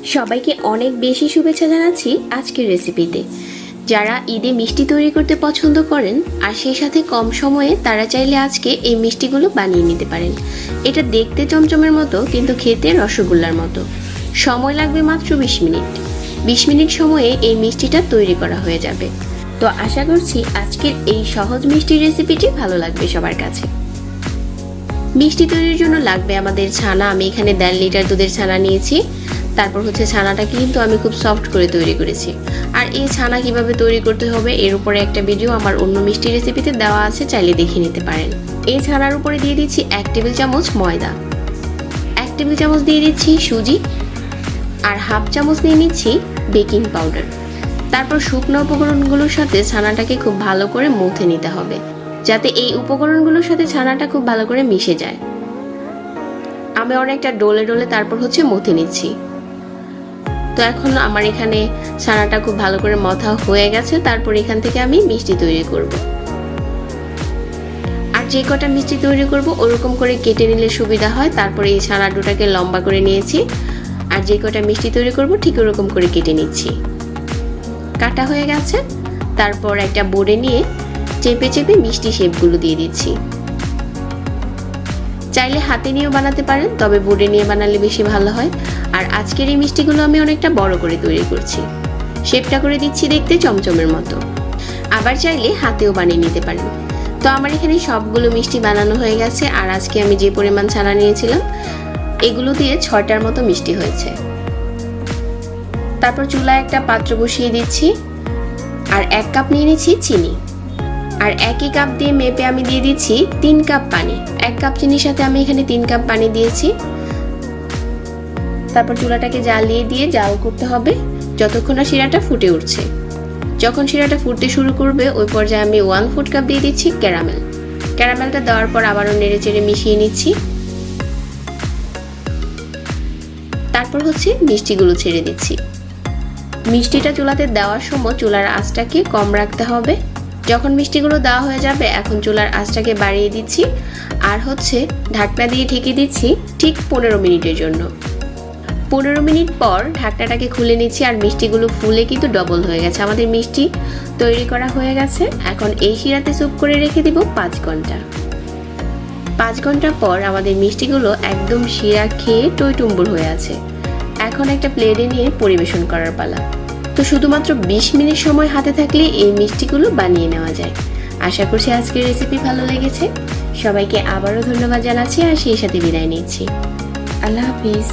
সবাইকে অনেক বেশি শুভেচ্ছা জানাচ্ছি আজকের রেসিপিতে। যারা ঈদে মিষ্টি তৈরি করতে পছন্দ করেন আর সেই সাথে কম সময়ে, তারা চাইলে আজকে এই মিষ্টিগুলো বানিয়ে নিতে পারেন। এটা দেখতে চমচমের মতো কিন্তু খেতে রসগোল্লার মতো। সময় লাগবে মাত্র 20 মিনিট। 20 মিনিট সময়ে এই মিষ্টিটা তৈরি করা হয়ে যাবে। তো আশা করছি আজকের এই সহজ মিষ্টির রেসিপিটি ভালো লাগবে সবার কাছে। মিষ্টি তৈরির জন্য লাগবে আমাদের ছানা। আমি এখানে 1.5 লিটার দুধের ছানা নিয়েছি। তারপর ছানাটাকে কিন্তু আমি খুব সফট করে তৈরি করেছি। আর এই ছানা কিভাবে তৈরি করতে হবে এর উপরে একটা ভিডিও আমার অন্য মিষ্টি রেসিপিতে দেওয়া আছে, চাইলে দেখে নিতে পারেন। এই ছানার উপরে দিয়ে দিচ্ছি 1 টেবিল চামচ ময়দা, 1 টেবিল চামচ দিয়ে দিচ্ছি সুজি, আর হাফ চামচ নিয়ে নিচ্ছি বেকিং পাউডার। তারপর শুকনো উপকরণগুলোর সাথে ছানাটাকে খুব ভালো করে মুথে নিতে হবে, যাতে এই উপকরণগুলোর সাথে ছানাটা খুব ভালো করে মিশে যায়। আমি অনেকটা ডোলে ডোলে তারপর মুথে নিচ্ছি। তো এখন আমার এখানে ছানাটা খুব ভালো করে মথা হয়ে গেছে। তারপর এখান থেকে আমি মিষ্টি তৈরি করব। আর যে কটা মিষ্টি তৈরি করব ওরকম করে কেটে নিলে সুবিধা হয়। তারপর এই ছানা ডোটাকে লম্বা করে নিয়েছি, আর যে কটা মিষ্টি তৈরি করব ঠিক ওরকম করে কেটে নিচ্ছি। কাটা হয়ে গেছে। তারপর একটা বোর্ডে নিয়ে চেপে চেপে মিষ্টি শেপগুলো দিয়ে দিচ্ছি। চাইলে হাতে নিয়েও বানাতে পারেন, তবে বোর্ডে নিয়ে বানালে বেশি ভালো হয়। আর আজকের এই মিষ্টিগুলো আমি অনেকটা বড় করে তৈরি করছি। শেপটা করে দিচ্ছি দেখতে চমচমের মতো। আবার চাইলে হাতেও বানিয়ে নিতে পারেন। তো আমার এখানে সবগুলো মিষ্টি বানানো হয়ে গেছে। আর আজকে আমি যে পরিমাণ ছানা নিয়েছিলাম এগুলো দিয়ে 6টার মতো মিষ্টি হয়েছে। তারপর চুলায় একটা পাত্র বসিয়ে দিচ্ছি, আর 1 কাপ নিয়ে নিচ্ছি চিনি। আর একই কাপ দিয়ে মেপে আমি দিয়ে দিচ্ছি 3 কাপ পানি। 1 কাপ চিনির সাথে আমি এখানে 3 কাপ পানি দিয়েছি। তারপর চুলাটাকে জ্বালিয়ে দিয়ে জাল করতে হবে যতক্ষণ না শিরাটা ফুটে উঠছে। যখন শিরাটা ফুটতে শুরু করবে ওই পর্যায়ে আমি 1 ফুড কাপ দিয়ে দিচ্ছি ক্যারামেল। ক্যারামেলটা দেওয়ার পর আবারও নেড়েচেড়ে মিশিয়ে নিচ্ছি। তারপর মিষ্টিগুলো ছেড়ে দিচ্ছি। মিষ্টিটা চুলাতে দেওয়ার সময় চুলার আঁচটাকে কম রাখতে হবে। যখন মিষ্টিগুলো দেওয়া হয়ে যাবে এখন চুলার আঁচটাকে বাড়িয়ে দিচ্ছি, আর ঢাকনা দিয়ে ঢেকে দিচ্ছি ঠিক 15 মিনিটের জন্য। 15 মিনিট পর ঢাকনাটাকে খুলে নিচ্ছি, আর মিষ্টিগুলো ফুলে কিন্তু ডবল হয়ে গেছে। আমাদের মিষ্টি তৈরি করা হয়ে গেছে। এখন এই শিরাতে চুপ করে রেখে দিব 5 ঘন্টা। 5 ঘন্টা পর আমাদের মিষ্টিগুলো একদম শিরা খেয়ে টইটুম্বুর হয়ে আছে। এখন একটা প্লেটে নিয়ে পরিবেশন করার পালা। তো শুধুমাত্র 20 মিনিট সময় হাতে থাকলে এই মিষ্টিগুলো বানিয়ে নেওয়া যায়। আশা করছি আজকের রেসিপি ভালো লেগেছে। সবাইকে আবারও ধন্যবাদ জানাচ্ছি, আর সেই সাথে বিদায় নিচ্ছি। আল্লাহ হাফিজ।